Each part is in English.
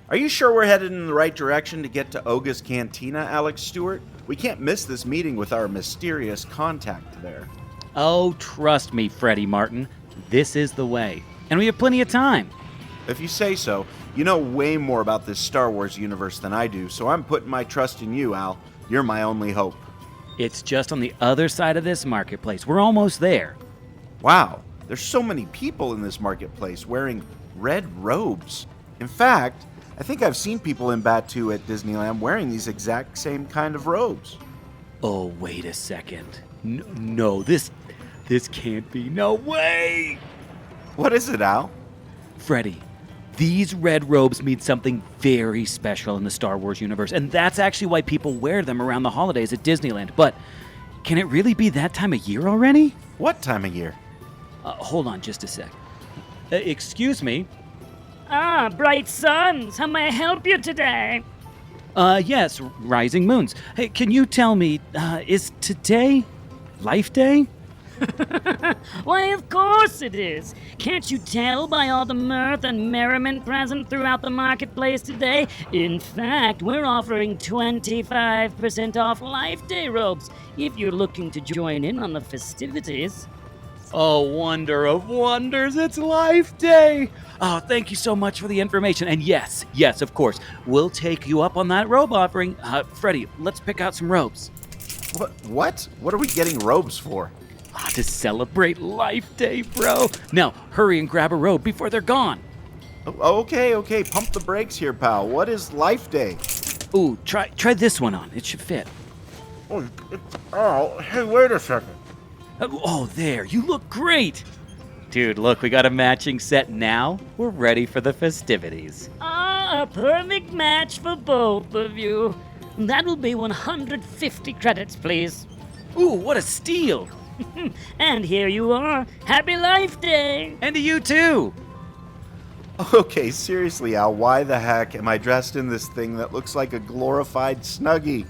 Are you sure we're headed in the right direction to get to Oga's Cantina, Alex Stewart? We can't miss this meeting with our mysterious contact there. Oh, trust me, Freddy Martin. This is the way. And we have plenty of time. If you say so, you know way more about this Star Wars universe than I do, so I'm putting my trust in you, Al. You're my only hope. It's just on the other side of this marketplace. We're almost there. Wow, there's so many people in this marketplace wearing red robes. In fact, I think I've seen people in Batuu at Disneyland wearing these exact same kind of robes. Oh, wait a second. No, this can't be. No way! What is it, Al? Freddy, these red robes mean something very special in the Star Wars universe, and that's actually why people wear them around the holidays at Disneyland. But can it really be that time of year already? What time of year? Hold on just a sec. Excuse me? Bright suns, how may I help you today? Yes, rising moons. Hey, can you tell me, is today Life Day? Why, of course it is. Can't you tell by all the mirth and merriment present throughout the marketplace today? In fact, we're offering 25% off Life Day robes if you're looking to join in on the festivities. Oh, wonder of wonders, it's Life Day! Oh, thank you so much for the information. And yes, of course, we'll take you up on that robe offering. Freddy, let's pick out some robes. What? What are we getting robes for? To celebrate Life Day, bro. Now, hurry and grab a robe before they're gone. Okay. Pump the brakes here, pal. What is Life Day? Ooh, try this one on. It should fit. Oh, hey, wait a second. Oh, there. You look great. Dude, look, we got a matching set now. We're ready for the festivities. A perfect match for both of you. That'll be 150 credits, please. Ooh, what a steal. And here you are. Happy Life Day! And to you too. Okay, seriously, Al, why the heck am I dressed in this thing that looks like a glorified Snuggie?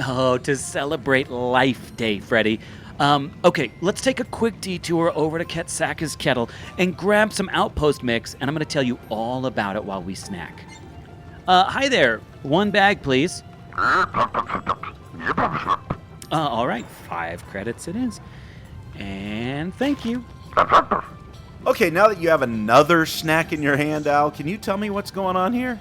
Oh, to celebrate Life Day, Freddy. Okay, let's take a quick detour over to Ketsaka's Kettle and grab some Outpost mix, and I'm going to tell you all about it while we snack. Hi there. One bag, please. All right, 5 credits it is. And thank you. Okay, now that you have another snack in your hand, Al, can you tell me what's going on here?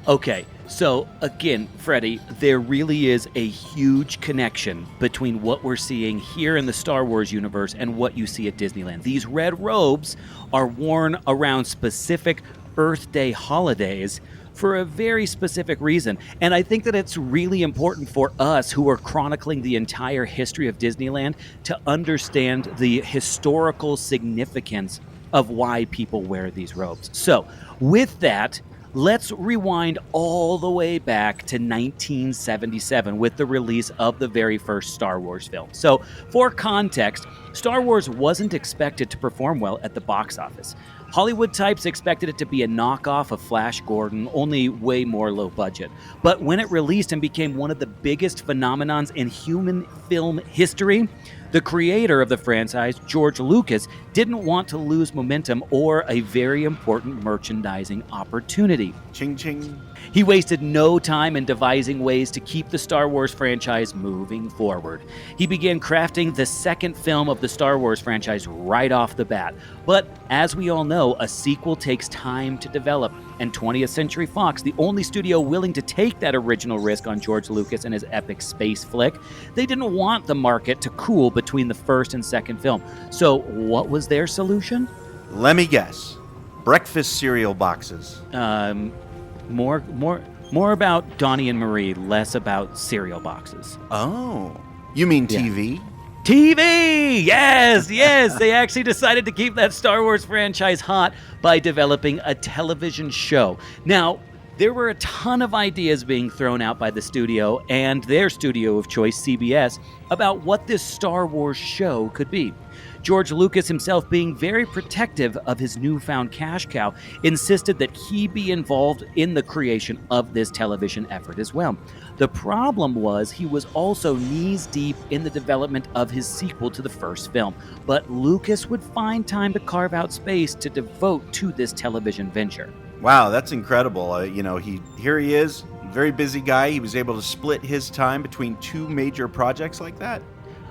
Okay, so again, Freddy, there really is a huge connection between what we're seeing here in the Star Wars universe and what you see at Disneyland. These red robes are worn around specific Earth Day holidays for a very specific reason. And I think that it's really important for us who are chronicling the entire history of Disneyland to understand the historical significance of why people wear these robes. So, with that, let's rewind all the way back to 1977 with the release of the very first Star Wars film. So, for context, Star Wars wasn't expected to perform well at the box office. Hollywood types expected it to be a knockoff of Flash Gordon, only way more low budget. But when it released and became one of the biggest phenomenons in human film history, the creator of the franchise, George Lucas, didn't want to lose momentum or a very important merchandising opportunity. Ching ching. He wasted no time in devising ways to keep the Star Wars franchise moving forward. He began crafting the second film of the Star Wars franchise right off the bat. But as we all know, a sequel takes time to develop, and 20th Century Fox, the only studio willing to take that original risk on George Lucas and his epic space flick, they didn't want the market to cool between the first and second film. So what was their solution? Let me guess. Breakfast cereal boxes. More about Donnie and Marie, less about cereal boxes. Oh. You mean TV? TV! Yes! They actually decided to keep that Star Wars franchise hot by developing a television show. Now, there were a ton of ideas being thrown out by the studio and their studio of choice, CBS, about what this Star Wars show could be. George Lucas himself, being very protective of his newfound cash cow, insisted that he be involved in the creation of this television effort as well. The problem was he was also knees deep in the development of his sequel to the first film, but Lucas would find time to carve out space to devote to this television venture. Wow, that's incredible. Here he is, very busy guy. He was able to split his time between two major projects like that.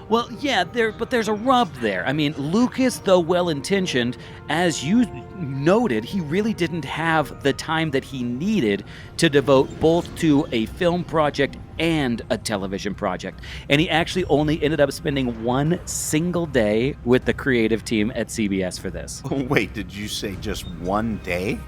Well, yeah, but there's a rub there. I mean, Lucas, though well-intentioned, as you noted, he really didn't have the time that he needed to devote both to a film project and a television project. And he actually only ended up spending one single day with the creative team at CBS for this. Wait, did you say just one day?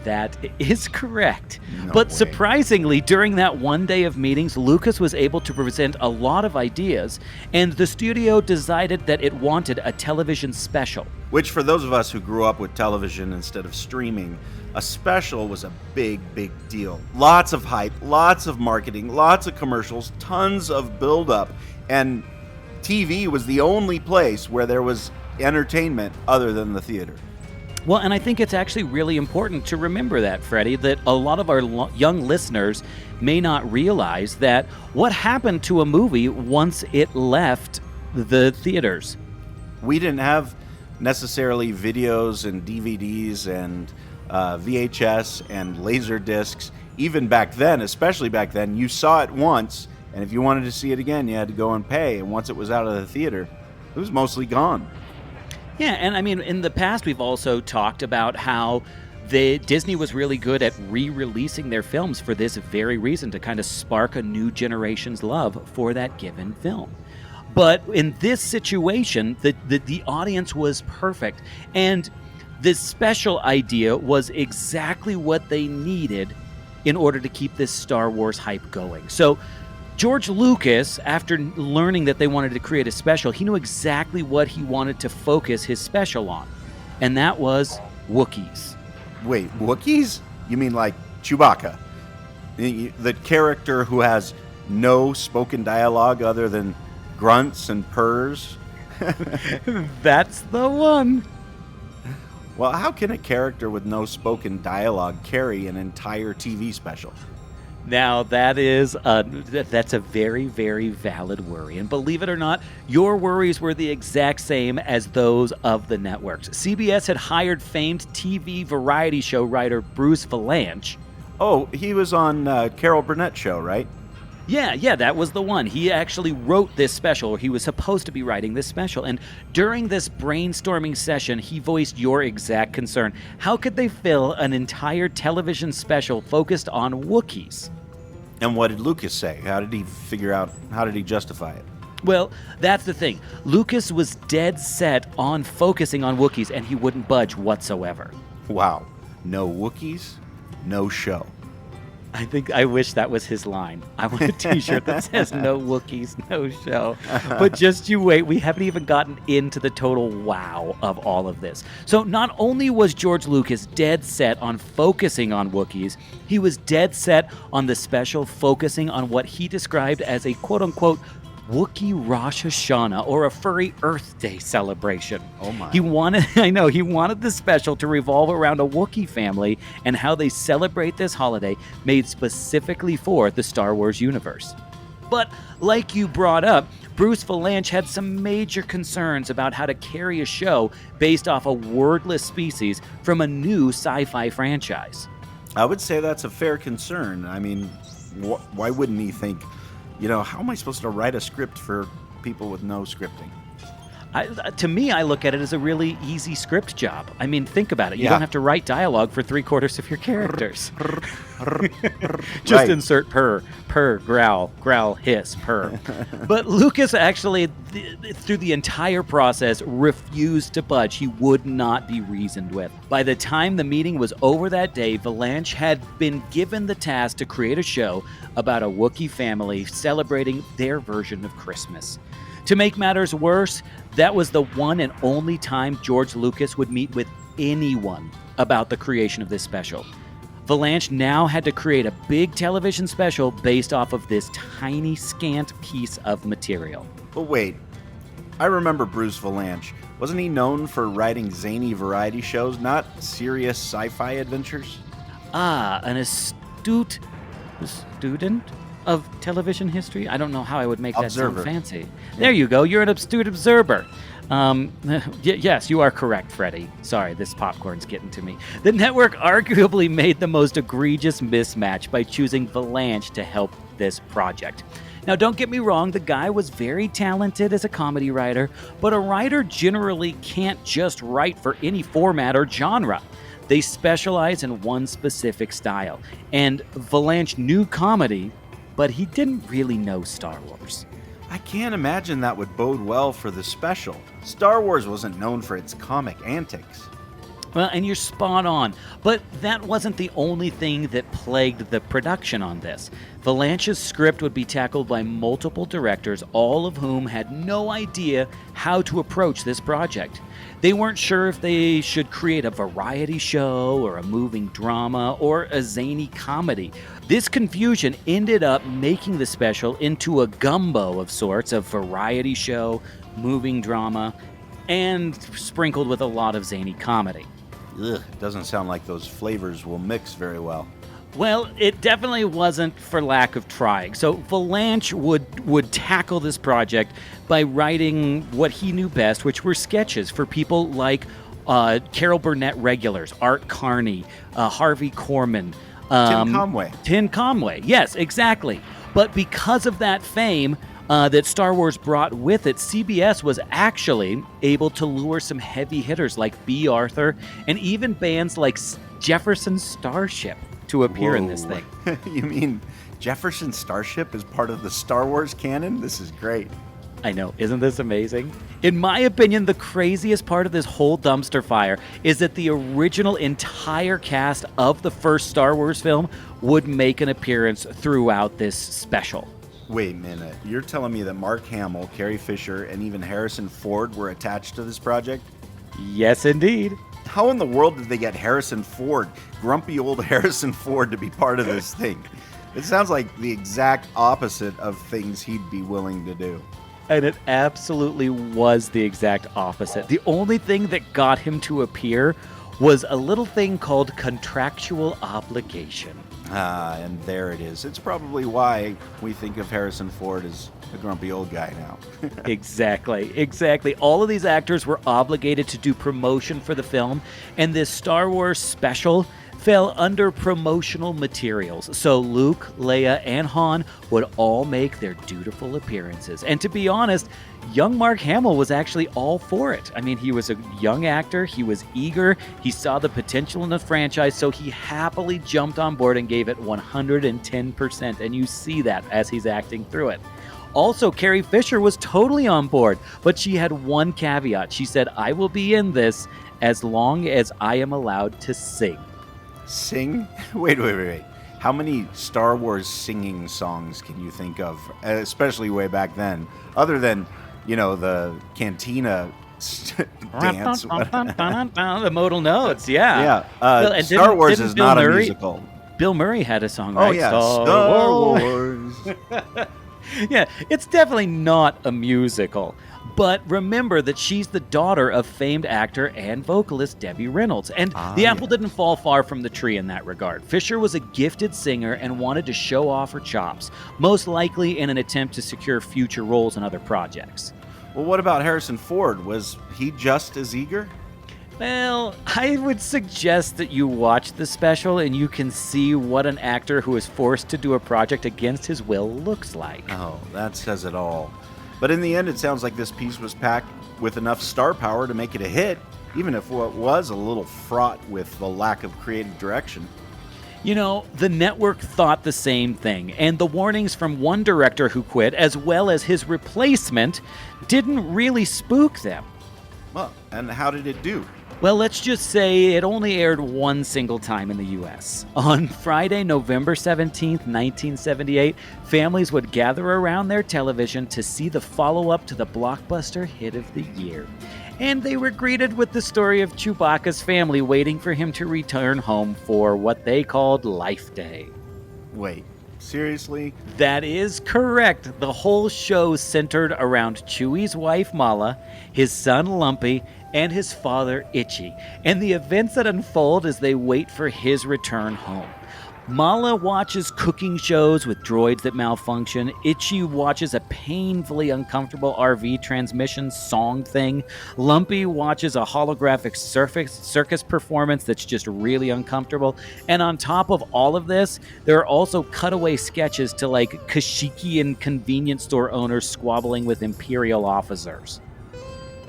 That is correct. No But way. surprisingly, during that one day of meetings, Lucas was able to present a lot of ideas, and the studio decided that it wanted a television special. Which, for those of us who grew up with television instead of streaming, a special was a big, big deal. Lots of hype, lots of marketing, lots of commercials, tons of build-up, and TV was the only place where there was entertainment other than the theater. Well, and I think it's actually really important to remember that, Freddie, that a lot of our young listeners may not realize that what happened to a movie once it left the theaters. We didn't have necessarily videos and DVDs and VHS and laser discs. Even back then, especially back then, you saw it once, and if you wanted to see it again, you had to go and pay. And once it was out of the theater, it was mostly gone. Yeah, and I mean, in the past, we've also talked about how Disney was really good at re-releasing their films for this very reason, to kind of spark a new generation's love for that given film. But in this situation, the audience was perfect, and this special idea was exactly what they needed in order to keep this Star Wars hype going. So George Lucas, after learning that they wanted to create a special, he knew exactly what he wanted to focus his special on, and that was Wookiees. Wait, Wookiees? You mean like Chewbacca? The character who has no spoken dialogue other than grunts and purrs? That's the one. Well, how can a character with no spoken dialogue carry an entire TV special? Now, that's a very, very valid worry. And believe it or not, your worries were the exact same as those of the networks. CBS had hired famed TV variety show writer Bruce Vilanch. Oh, he was on Carol Burnett's show, right? Yeah, that was the one. He actually wrote this special, or he was supposed to be writing this special. And during this brainstorming session, he voiced your exact concern. How could they fill an entire television special focused on Wookiees? And what did Lucas say? How did he justify it? Well, that's the thing. Lucas was dead set on focusing on Wookiees, and he wouldn't budge whatsoever. Wow. No Wookiees, no show. I wish that was his line. I want a t-shirt that says no Wookiees, no show. But just you wait, we haven't even gotten into the total wow of all of this. So not only was George Lucas dead set on focusing on Wookiees, he was dead set on the special focusing on what he described as a quote-unquote Wookiee Rosh Hashanah, or a furry Earth Day celebration. Oh my. He wanted the special to revolve around a Wookiee family and how they celebrate this holiday made specifically for the Star Wars universe. But like you brought up, Bruce Vilanch had some major concerns about how to carry a show based off a wordless species from a new sci-fi franchise. I would say that's a fair concern. I mean, why wouldn't he think, how am I supposed to write a script for people with no scripting? To me, I look at it as a really easy script job. I mean, think about it. You Yeah. don't have to write dialogue for 3/4 of your characters. Just Right. insert purr, growl, hiss, purr. But Lucas actually, through the entire process, refused to budge. He would not be reasoned with. By the time the meeting was over that day, Vilanch had been given the task to create a show about a Wookiee family celebrating their version of Christmas. To make matters worse, that was the one and only time George Lucas would meet with anyone about the creation of this special. Vilanch now had to create a big television special based off of this tiny, scant piece of material. But wait, I remember Bruce Vilanch. Wasn't he known for writing zany variety shows, not serious sci-fi adventures? An astute student? of television history. I don't know how I would make that Observer. sound fancy. There you go. You're an astute observer. Yes, you are correct, Freddy. Sorry, this popcorn's getting to me. The network arguably made the most egregious mismatch by choosing Valanche to help this project. Now, don't get me wrong, the guy was very talented as a comedy writer, but a writer generally can't just write for any format or genre. They specialize in one specific style, and Valanche knew comedy, but he didn't really know Star Wars. I can't imagine that would bode well for the special. Star Wars wasn't known for its comic antics. Well, and you're spot on, but that wasn't the only thing that plagued the production on this. Valanche's script would be tackled by multiple directors, all of whom had no idea how to approach this project. They weren't sure if they should create a variety show or a moving drama or a zany comedy. This confusion ended up making the special into a gumbo of sorts of variety show, moving drama, and sprinkled with a lot of zany comedy. Ugh, doesn't sound like those flavors will mix very well. Well, it definitely wasn't for lack of trying. So Valanche would tackle this project by writing what he knew best, which were sketches for people like Carol Burnett regulars, Art Carney, Harvey Korman. Tim Conway, yes, exactly. But because of that fame that Star Wars brought with it, CBS was actually able to lure some heavy hitters like B. Arthur and even bands like Jefferson Starship to appear in this thing. You mean Jefferson Starship is part of the Star Wars canon? This is great. I know, isn't this amazing? In my opinion, the craziest part of this whole dumpster fire is that the original entire cast of the first Star Wars film would make an appearance throughout this special. Wait a minute. You're telling me that Mark Hamill, Carrie Fisher, and even Harrison Ford were attached to this project? Yes, indeed. How in the world did they get Harrison Ford, grumpy old Harrison Ford, to be part of this thing? It sounds like the exact opposite of things he'd be willing to do. And it absolutely was the exact opposite. The only thing that got him to appear was a little thing called contractual obligation. And there it is. It's probably why we think of Harrison Ford as a grumpy old guy now. Exactly. All of these actors were obligated to do promotion for the film, and this Star Wars special fell under promotional materials. So Luke, Leia, and Han would all make their dutiful appearances. And to be honest, young Mark Hamill was actually all for it. I mean, he was a young actor, he was eager, he saw the potential in the franchise, so he happily jumped on board and gave it 110%, and you see that as he's acting through it. Also, Carrie Fisher was totally on board, but she had one caveat. She said, "I will be in this as long as I am allowed to sing." Sing? Wait. How many Star Wars singing songs can you think of, especially way back then, other than, the Cantina dance? The modal notes, yeah. Yeah. Star Wars is not a musical. Bill Murray had a song, Oh, right? yeah. Star Wars. Yeah, it's definitely not a musical. But remember that she's the daughter of famed actor and vocalist Debbie Reynolds. And the apple didn't fall far from the tree in that regard. Fisher was a gifted singer and wanted to show off her chops, most likely in an attempt to secure future roles in other projects. Well, what about Harrison Ford? Was he just as eager? Well, I would suggest that you watch the special and you can see what an actor who is forced to do a project against his will looks like. Oh, that says it all. But in the end, it sounds like this piece was packed with enough star power to make it a hit, even if it was a little fraught with the lack of creative direction. The network thought the same thing, and the warnings from one director who quit, as well as his replacement, didn't really spook them. Well, and how did it do? Well, let's just say it only aired one single time in the U.S. On Friday, November 17th, 1978, families would gather around their television to see the follow-up to the blockbuster hit of the year. And they were greeted with the story of Chewbacca's family waiting for him to return home for what they called Life Day. Wait, seriously? That is correct. The whole show centered around Chewie's wife, Mala, his son, Lumpy, and his father, Itchy, and the events that unfold as they wait for his return home. Mala watches cooking shows with droids that malfunction. Itchy watches a painfully uncomfortable RV transmission song thing. Lumpy watches a holographic circus performance that's just really uncomfortable. And on top of all of this, there are also cutaway sketches to like Kashyyykian convenience store owners squabbling with Imperial officers.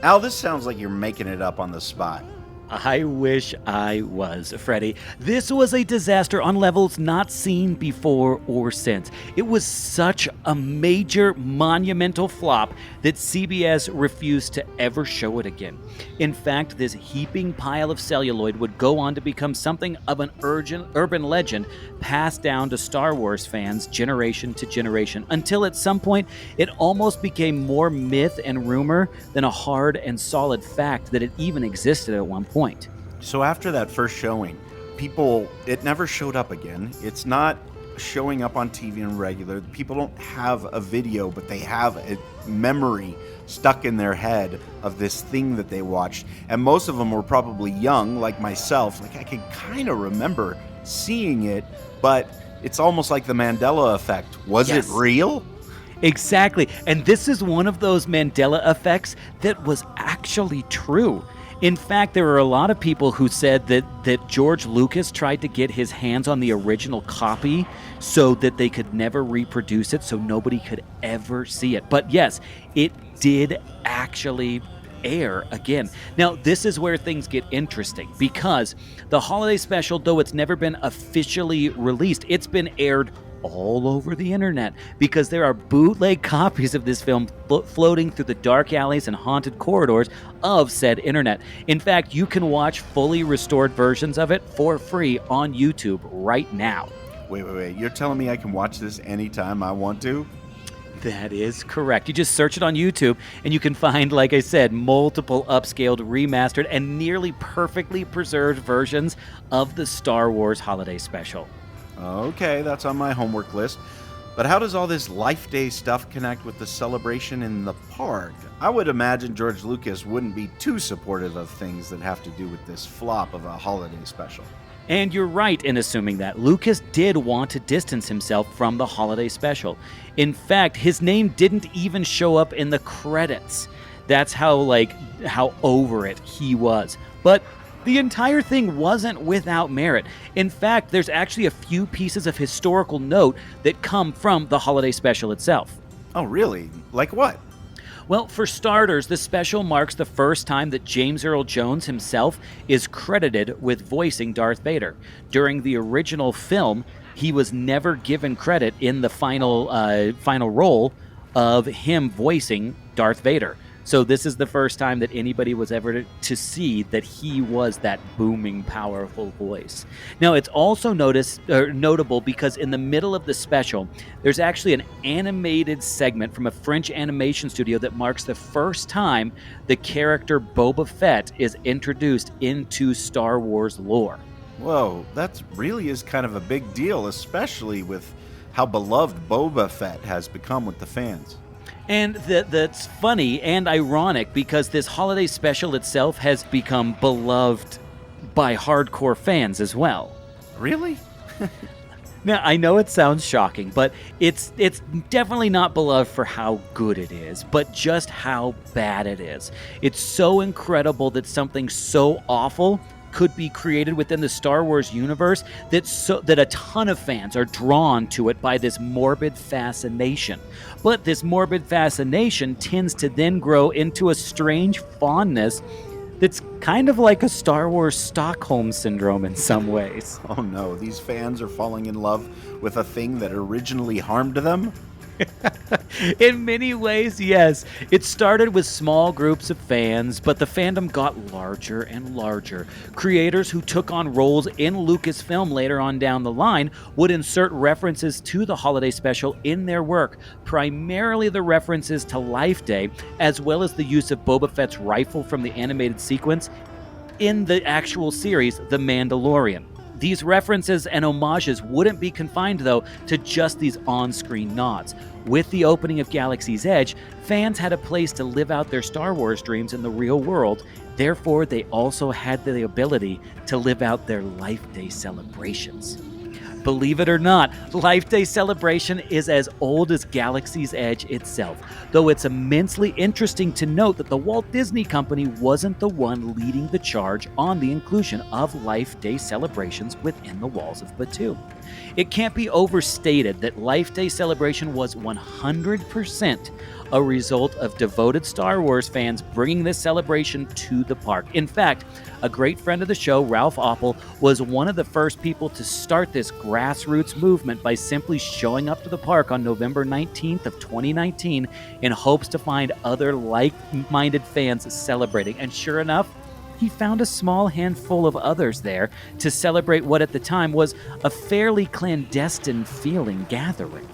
Al, this sounds like you're making it up on the spot. I wish I was, Freddy. This was a disaster on levels not seen before or since. It was such a major, monumental flop that CBS refused to ever show it again. In fact, this heaping pile of celluloid would go on to become something of an urban legend passed down to Star Wars fans generation to generation, until at some point it almost became more myth and rumor than a hard and solid fact that it even existed at one point. So after that first showing, it never showed up again. It's not showing up on TV in regular. People don't have a video, but they have a memory stuck in their head of this thing that they watched. And most of them were probably young, like myself. Like, I can kind of remember seeing it, but it's almost like the Mandela effect. Was it real? Exactly. And this is one of those Mandela effects that was actually true. In fact, there were a lot of people who said that George Lucas tried to get his hands on the original copy so that they could never reproduce it, so nobody could ever see it. But yes, it did actually air again. Now, this is where things get interesting, because the holiday special, though it's never been officially released, it's been aired all over the internet, because there are bootleg copies of this film floating through the dark alleys and haunted corridors of said internet. In fact, you can watch fully restored versions of it for free on YouTube right now. Wait. You're telling me I can watch this anytime I want to? That is correct. You just search it on YouTube and you can find, like I said, multiple upscaled, remastered, and nearly perfectly preserved versions of the Star Wars Holiday Special. Okay, that's on my homework list. But how does all this Life Day stuff connect with the celebration in the park? I would imagine George Lucas wouldn't be too supportive of things that have to do with this flop of a holiday special. And you're right in assuming that. Lucas did want to distance himself from the holiday special. In fact, his name didn't even show up in the credits. That's how over it he was. But the entire thing wasn't without merit. In fact, there's actually a few pieces of historical note that come from the holiday special itself. Oh, really? Like what? Well, for starters, the special marks the first time that James Earl Jones himself is credited with voicing Darth Vader. During the original film, he was never given credit in the final role of him voicing Darth Vader. So this is the first time that anybody was ever to see that he was that booming, powerful voice. Now, it's also notable because in the middle of the special, there's actually an animated segment from a French animation studio that marks the first time the character Boba Fett is introduced into Star Wars lore. Whoa, that really is kind of a big deal, especially with how beloved Boba Fett has become with the fans. And that's funny and ironic, because this holiday special itself has become beloved by hardcore fans as well. Really? Now, I know it sounds shocking, but it's definitely not beloved for how good it is, but just how bad it is. It's so incredible that something so awful could be created within the Star Wars universe that a ton of fans are drawn to it by this morbid fascination. But this morbid fascination tends to then grow into a strange fondness that's kind of like a Star Wars Stockholm syndrome in some ways. Oh no, these fans are falling in love with a thing that originally harmed them? In many ways, yes. It started with small groups of fans, but the fandom got larger and larger. Creators who took on roles in Lucasfilm later on down the line would insert references to the holiday special in their work, primarily the references to Life Day, as well as the use of Boba Fett's rifle from the animated sequence in the actual series, The Mandalorian. These references and homages wouldn't be confined, though, to just these on-screen nods. With the opening of Galaxy's Edge, fans had a place to live out their Star Wars dreams in the real world. Therefore, they also had the ability to live out their Life Day celebrations. Believe it or not, Life Day celebration is as old as Galaxy's Edge itself, though it's immensely interesting to note that the Walt Disney Company wasn't the one leading the charge on the inclusion of Life Day celebrations within the walls of Batuu. It can't be overstated that Life Day celebration was 100% a result of devoted Star Wars fans bringing this celebration to the park. In fact, a great friend of the show, Ralph Oppel, was one of the first people to start this grassroots movement by simply showing up to the park on November 19th of 2019 in hopes to find other like-minded fans celebrating. And sure enough, he found a small handful of others there to celebrate what at the time was a fairly clandestine feeling gathering.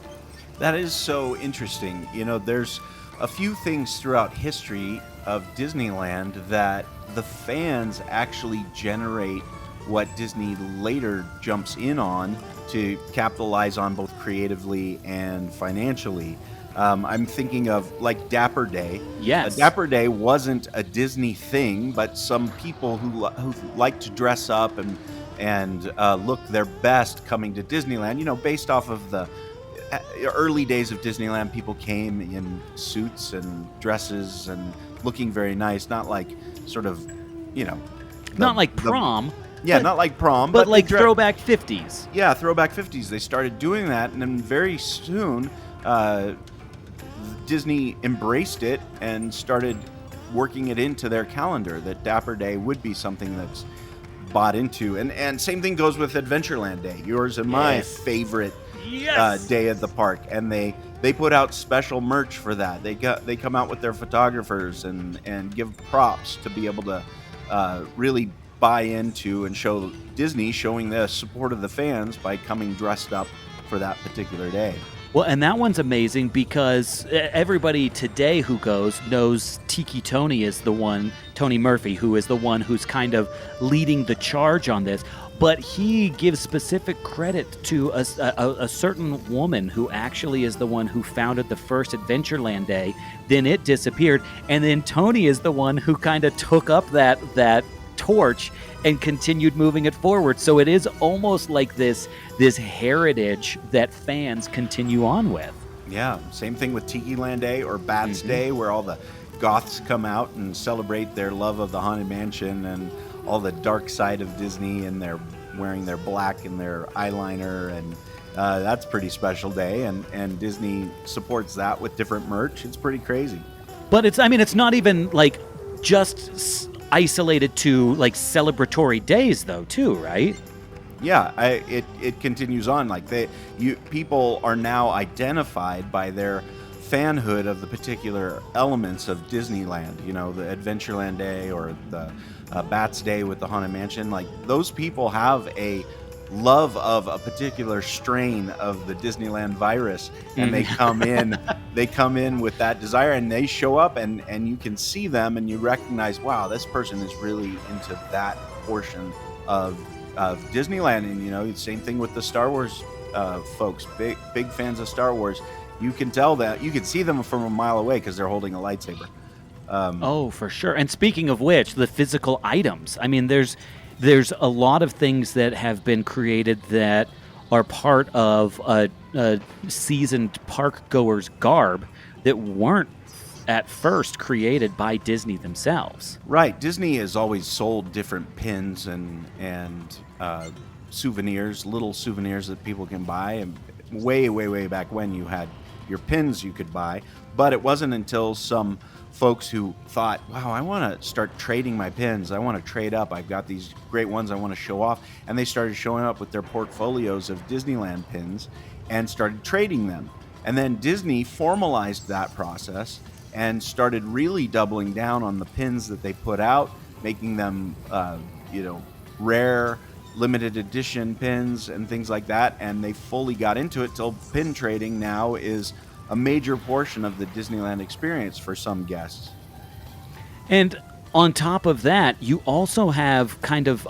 That is so interesting. You know, there's a few things throughout history of Disneyland that the fans actually generate what Disney later jumps in on to capitalize on both creatively and financially. I'm thinking of like Dapper Day. Yes. Dapper Day wasn't a Disney thing, but some people who like to dress up and look their best coming to Disneyland, you know, based off of the early days of Disneyland, people came in suits and dresses and looking very nice, not like sort of, you know, Not like prom. Not like prom, but like throwback 50s. Yeah, throwback 50s. They started doing that, and then very soon Disney embraced it and started working it into their calendar, that Dapper Day would be something that's bought into. And same thing goes with Adventureland Day, yours and my favorite day at the park. And they put out special merch for that. They come out with their photographers and give props to be able to really buy into and show Disney showing the support of the fans by coming dressed up for that particular day. Well, and that one's amazing because everybody today who goes knows Tiki Tony is the one, Tony Murphy, who is the one who's kind of leading the charge on this. But he gives specific credit to a certain woman who actually is the one who founded the first Adventureland Day. Then it disappeared. And then Tony is the one who kind of took up that torch and continued moving it forward. So it is almost like this heritage that fans continue on with. Yeah, same thing with Tiki Land Day or Bats Day, where all the goths come out and celebrate their love of the Haunted Mansion and all the dark side of Disney, and they're wearing their black and their eyeliner, and that's a pretty special day, and Disney supports that with different merch. It's pretty crazy. But it's not even like just isolated to like celebratory days though too, right? Yeah, it continues on. Like people are now identified by their fanhood of the particular elements of Disneyland. You know, the Adventureland Day or the Bats Day with the Haunted Mansion. Like those people have a love of a particular strain of the Disneyland virus, and they come in with that desire, and they show up, and you can see them and you recognize, wow, this person is really into that portion of Disneyland. And you know, same thing with the Star Wars folks, big fans of Star Wars. You can tell that, you can see them from a mile away because they're holding a lightsaber. Oh, for sure. And speaking of which, the physical items, I mean, there's a lot of things that have been created that are part of a seasoned park goer's garb that weren't at first created by Disney themselves. Right. Disney has always sold different pins and souvenirs, little souvenirs that people can buy. And way back when, you had your pins you could buy. But it wasn't until some folks who thought, wow, I want to start trading my pins. I want to trade up. I've got these great ones I want to show off. And they started showing up with their portfolios of Disneyland pins and started trading them. And then Disney formalized that process and started really doubling down on the pins that they put out, making them, rare, limited edition pins and things like that. And they fully got into it till pin trading now is a major portion of the Disneyland experience for some guests. And on top of that, you also have kind of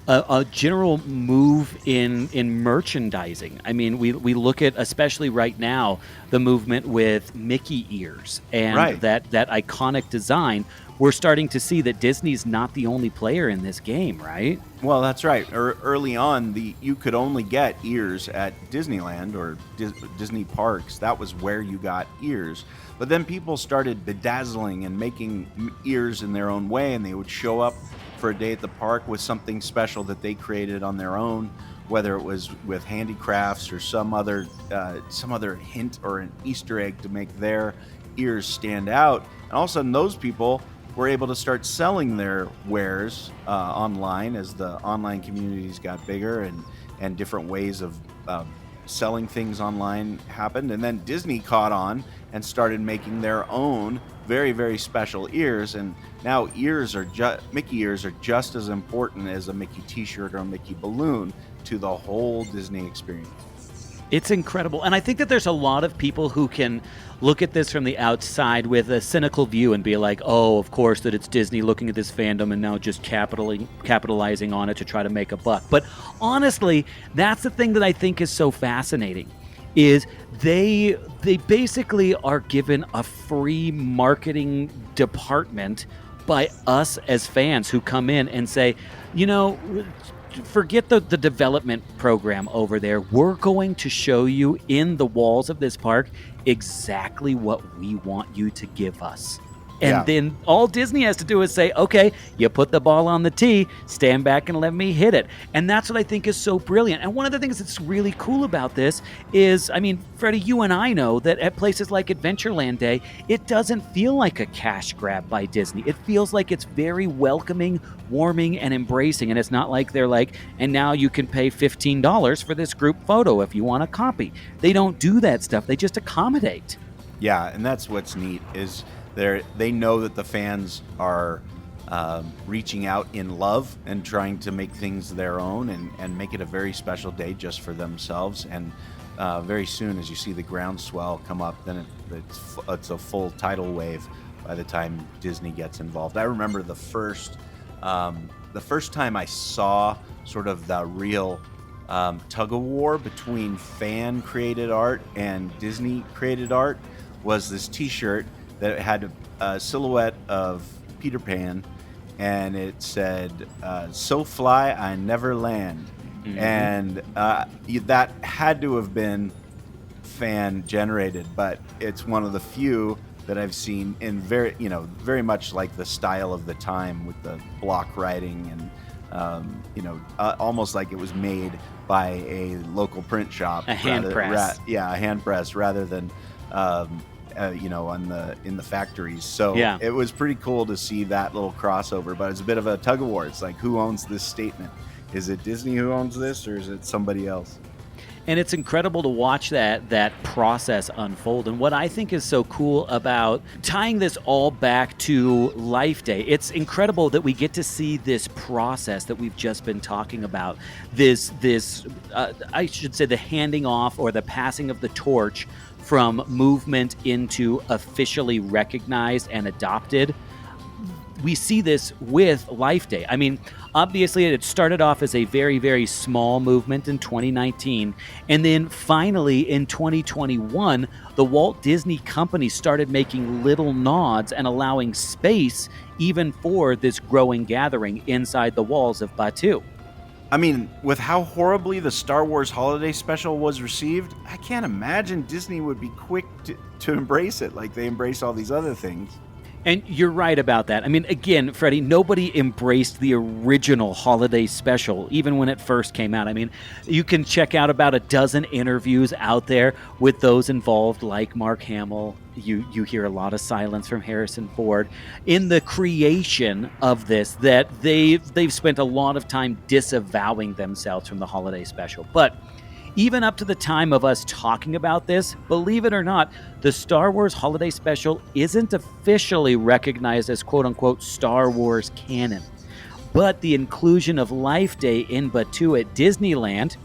a general move in merchandising. I mean, we look at, especially right now, the movement with Mickey ears and Right. that iconic design. We're starting to see that Disney's not the only player in this game, right? Well, that's right. Early on, you could only get ears at Disneyland or Disney parks. That was where you got ears. But then people started bedazzling and making ears in their own way, and they would show up for a day at the park with something special that they created on their own, whether it was with handicrafts or some other hint or an Easter egg to make their ears stand out. And all of a sudden, those people were able to start selling their wares online as the online communities got bigger, and different ways of selling things online happened. And then Disney caught on and started making their own very, very special ears. And now Mickey ears are just as important as a Mickey t-shirt or a Mickey balloon to the whole Disney experience. It's incredible. And I think that there's a lot of people who can look at this from the outside with a cynical view and be like, oh, of course, that it's Disney looking at this fandom and now just capitalizing on it to try to make a buck. But honestly, that's the thing that I think is so fascinating, is they basically are given a free marketing department by us as fans who come in and say, you know, forget the development program over there. We're going to show you in the walls of this park exactly what we want you to give us. And then all Disney has to do is say, okay, you put the ball on the tee, stand back and let me hit it. And that's what I think is so brilliant. And one of the things that's really cool about this is, I mean, Freddie, you and I know that at places like Adventureland Day, it doesn't feel like a cash grab by Disney. It feels like it's very welcoming, warming, and embracing. And it's not like they're like, and now you can pay $15 for this group photo if you want a copy. They don't do that stuff. They just accommodate. Yeah, and that's what's neat is they know that the fans are reaching out in love and trying to make things their own and make it a very special day just for themselves. And very soon, as you see the groundswell come up, then it's a full tidal wave by the time Disney gets involved. I remember the first time I saw sort of the real tug-of-war between fan-created art and Disney-created art was this T-shirt that had a silhouette of Peter Pan, and it said, "So fly I never land." Mm-hmm. And that had to have been fan generated, but it's one of the few that I've seen in very much like the style of the time with the block writing and almost like it was made by a local print shop, a hand press. A hand press rather than in the factories. So It was pretty cool to see that little crossover, but it's a bit of a tug of war. It's like, who owns this statement? Is it Disney who owns this, or is it somebody else? And it's incredible to watch that process unfold. And what I think is so cool about tying this all back to Life Day, it's incredible that we get to see this process that we've just been talking about. I should say the handing off or the passing of the torch from movement into officially recognized and adopted. We see this with Life Day. I mean, obviously it started off as a very, very small movement in 2019. And then finally in 2021, the Walt Disney Company started making little nods and allowing space even for this growing gathering inside the walls of Batuu. I mean, with how horribly the Star Wars Holiday Special was received, I can't imagine Disney would be quick to embrace it like they embrace all these other things. And you're right about that. I mean, again, Freddie, nobody embraced the original holiday special, even when it first came out. I mean, you can check out about a dozen interviews out there with those involved, like Mark Hamill. You hear a lot of silence from Harrison Ford in the creation of this, that they've spent a lot of time disavowing themselves from the holiday special. But even up to the time of us talking about this, believe it or not, the Star Wars Holiday Special isn't officially recognized as quote-unquote Star Wars canon. But the inclusion of Life Day in Batuu at Disneyland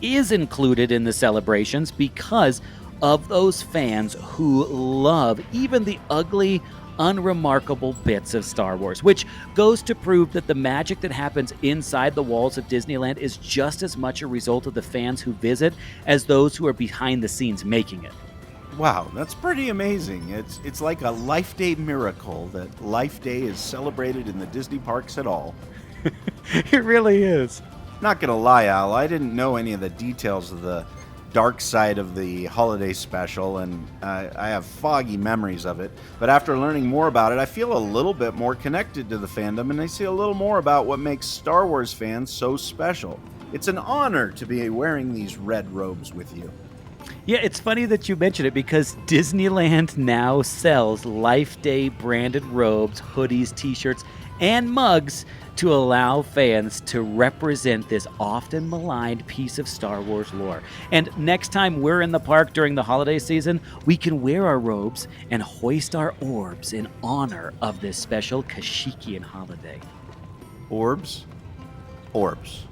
is included in the celebrations because of those fans who love even the ugly, unremarkable bits of Star Wars, which goes to prove that the magic that happens inside the walls of Disneyland is just as much a result of the fans who visit as those who are behind the scenes making it. Wow, that's pretty amazing. It's like a Life Day miracle that Life Day is celebrated in the Disney parks at all. It really is. Not gonna lie, Al, I didn't know any of the details of the dark side of the holiday special, and I have foggy memories of it. But after learning more about it, I feel a little bit more connected to the fandom, and I see a little more about what makes Star Wars fans so special. It's an honor to be wearing these red robes with you. Yeah, it's funny that you mention it because Disneyland now sells Life Day branded robes, hoodies, t-shirts, and mugs to allow fans to represent this often maligned piece of Star Wars lore. And next time we're in the park during the holiday season, we can wear our robes and hoist our orbs in honor of this special Kashyyykian holiday. Orbs? Orbs.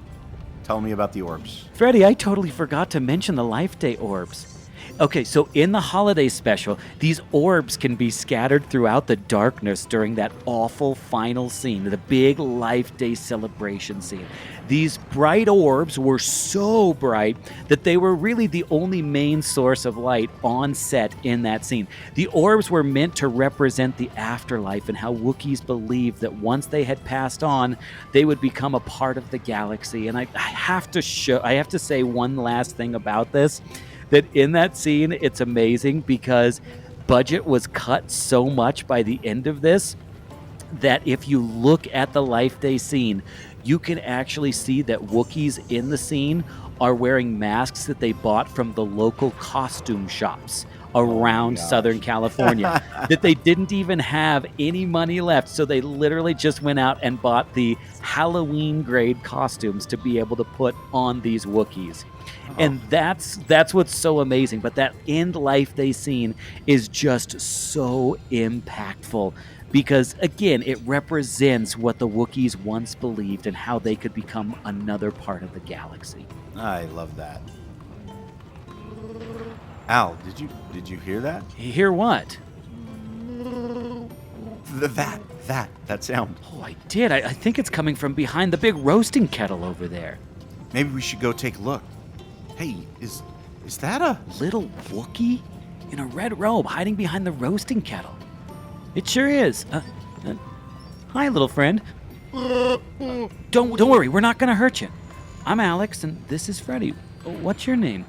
Tell me about the orbs. Freddy, I totally forgot to mention the Life Day orbs. Okay, so in the holiday special, these orbs can be scattered throughout the darkness during that awful final scene, the big Life Day celebration scene. These bright orbs were so bright that they were really the only main source of light on set in that scene. The orbs were meant to represent the afterlife and how Wookiees believed that once they had passed on, they would become a part of the galaxy. And I have to say one last thing about this. That in that scene, it's amazing because budget was cut so much by the end of this that if you look at the Life Day scene, you can actually see that Wookiees in the scene are wearing masks that they bought from the local costume shops around Southern California, that they didn't even have any money left. So they literally just went out and bought the Halloween grade costumes to be able to put on these Wookiees. And that's what's so amazing. But that end Life Day scene is just so impactful because, again, it represents what the Wookiees once believed and how they could become another part of the galaxy. I love that. Al, did you hear that? Hear what? That sound. Oh, I did. I think it's coming from behind the big roasting kettle over there. Maybe we should go take a look. Hey, is that a... Little Wookiee in a red robe hiding behind the roasting kettle? It sure is. Hi, little friend. Don't worry, we're not gonna hurt you. I'm Alex, and this is Freddy. What's your name?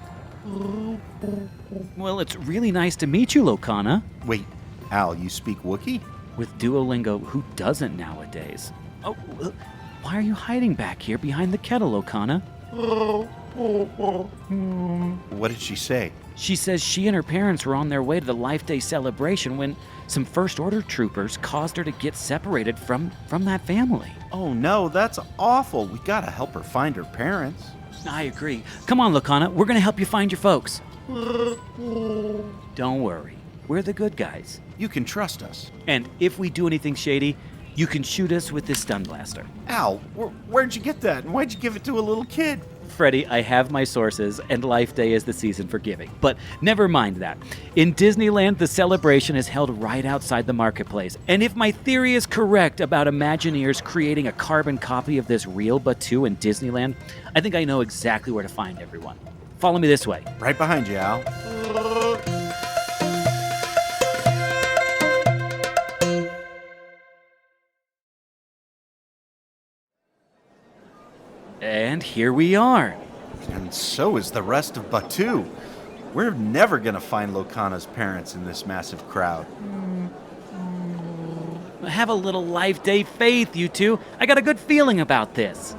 Well, it's really nice to meet you, Locana. Wait, Al, you speak Wookiee? With Duolingo, who doesn't nowadays? Oh, why are you hiding back here behind the kettle, Locana? What did she say? She says she and her parents were on their way to the Life Day celebration when some First Order troopers caused her to get separated from that family. Oh no, that's awful. We gotta help her find her parents. I agree. Come on, Locana, we're gonna help you find your folks. Don't worry, we're the good guys. You can trust us. And if we do anything shady, you can shoot us with this stun blaster. Al, where'd you get that? And why'd you give it to a little kid? Freddy, I have my sources, and Life Day is the season for giving. But never mind that. In Disneyland, the celebration is held right outside the marketplace. And if my theory is correct about Imagineers creating a carbon copy of this real Batuu in Disneyland, I think I know exactly where to find everyone. Follow me this way. Right behind you, Al. And here we are. And so is the rest of Batuu. We're never gonna find Locana's parents in this massive crowd. Have a little Life Day faith, you two. I got a good feeling about this.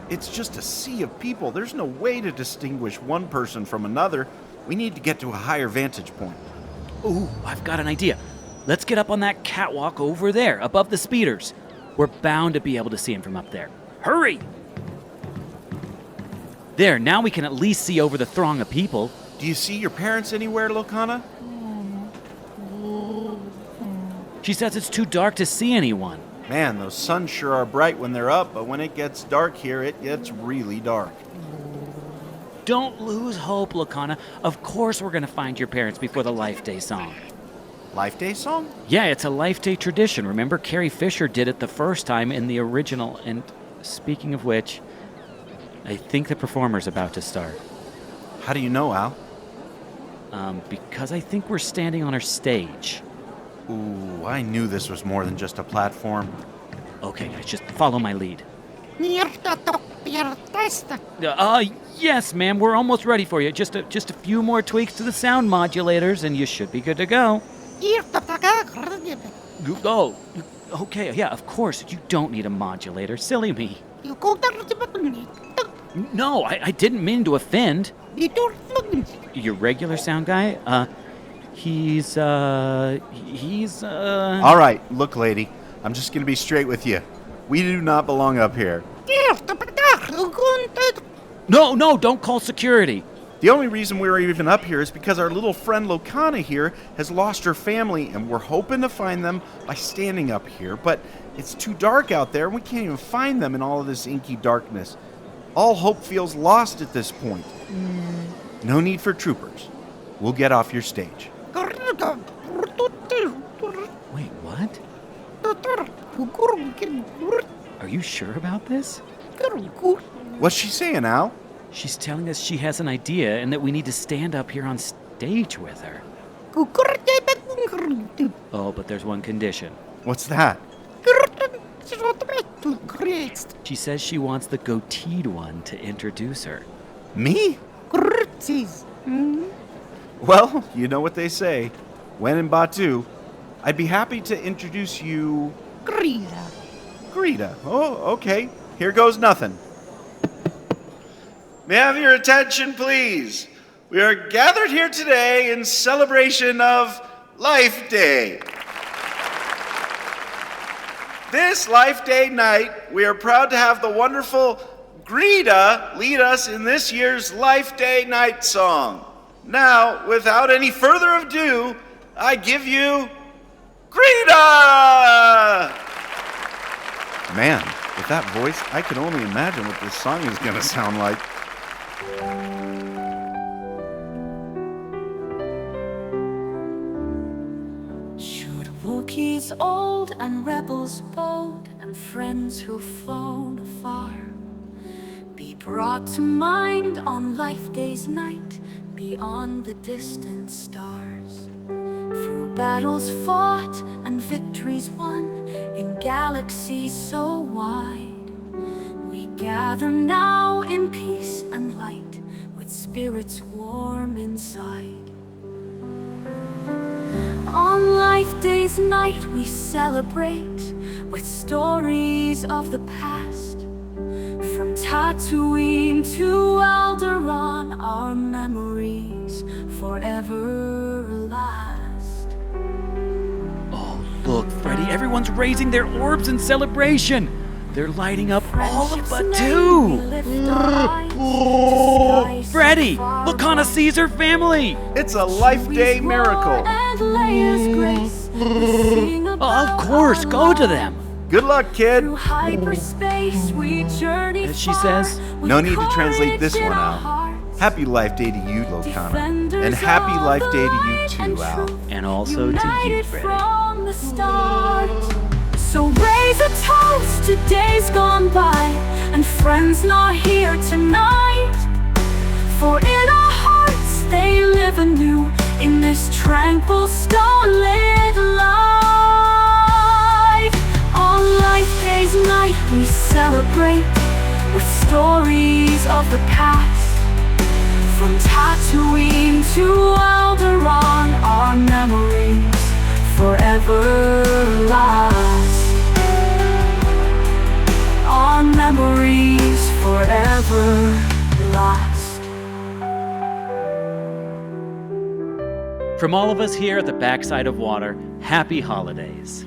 It's just a sea of people. There's no way to distinguish one person from another. We need to get to a higher vantage point. Ooh, I've got an idea. Let's get up on that catwalk over there, above the speeders. We're bound to be able to see him from up there. Hurry! There, now we can at least see over the throng of people. Do you see your parents anywhere, Locana? She says it's too dark to see anyone. Man, those suns sure are bright when they're up, but when it gets dark here, it gets really dark. Don't lose hope, Locana. Of course we're going to find your parents before the Life Day song. Life Day song? Yeah, it's a Life Day tradition. Remember, Carrie Fisher did it the first time in the original. And speaking of which, I think the performer's about to start. How do you know, Al? Because I think we're standing on our stage. Ooh, I knew this was more than just a platform. Okay, guys, just follow my lead. Yes, ma'am, we're almost ready for you. Just a few more tweaks to the sound modulators, and you should be good to go. Oh, okay, yeah, of course. You don't need a modulator. Silly me. No, I didn't mean to offend. Your regular sound guy? He's All right, look, lady. I'm just gonna be straight with you. We do not belong up here. No, don't call security. The only reason we're even up here is because our little friend Locana here has lost her family, and we're hoping to find them by standing up here, but it's too dark out there, and we can't even find them in all of this inky darkness. All hope feels lost at this point. No need for troopers. We'll get off your stage. Wait, what? Are you sure about this? What's she saying, Al? She's telling us she has an idea and that we need to stand up here on stage with her. Oh, but there's one condition. What's that? She says she wants the goateed one to introduce her. Me? Well, you know what they say. When in Batuu, I'd be happy to introduce you... Greta. Oh, okay. Here goes nothing. May I have your attention, please? We are gathered here today in celebration of Life Day. This Life Day night, we are proud to have the wonderful Greta lead us in this year's Life Day night song. Now, without any further ado, I give you Greta! Man, with that voice, I can only imagine what this song is going to sound like. Should Wookiees old and rebels bold and friends who've flown afar be brought to mind on Life Day's night beyond the distant stars? Through battles fought and victories won in galaxies so wide, we gather now in peace and light with spirits warm inside. On Life Day's night we celebrate with stories of the past. From Tatooine to Alderaan, our memories forever last. Oh, look, Freddy, everyone's raising their orbs in celebration. They're lighting up all of Batuu. Freddy, Locana sees her family. It's a Life Day miracle. Of course, go to them. Good luck, kid. As she says, No need to translate this one out. Happy Life Day to you, Locana. And happy Life Day to you too, Al. and also to you, Freddy. So raise a toast to days gone by and friends not here tonight. For in our hearts they live anew in this tranquil starlit life. On Life Day's night we celebrate with stories of the past. From Tatooine to Alderaan, our memories forever last. Our memories forever last. From all of us here at the Backside of Water, happy holidays.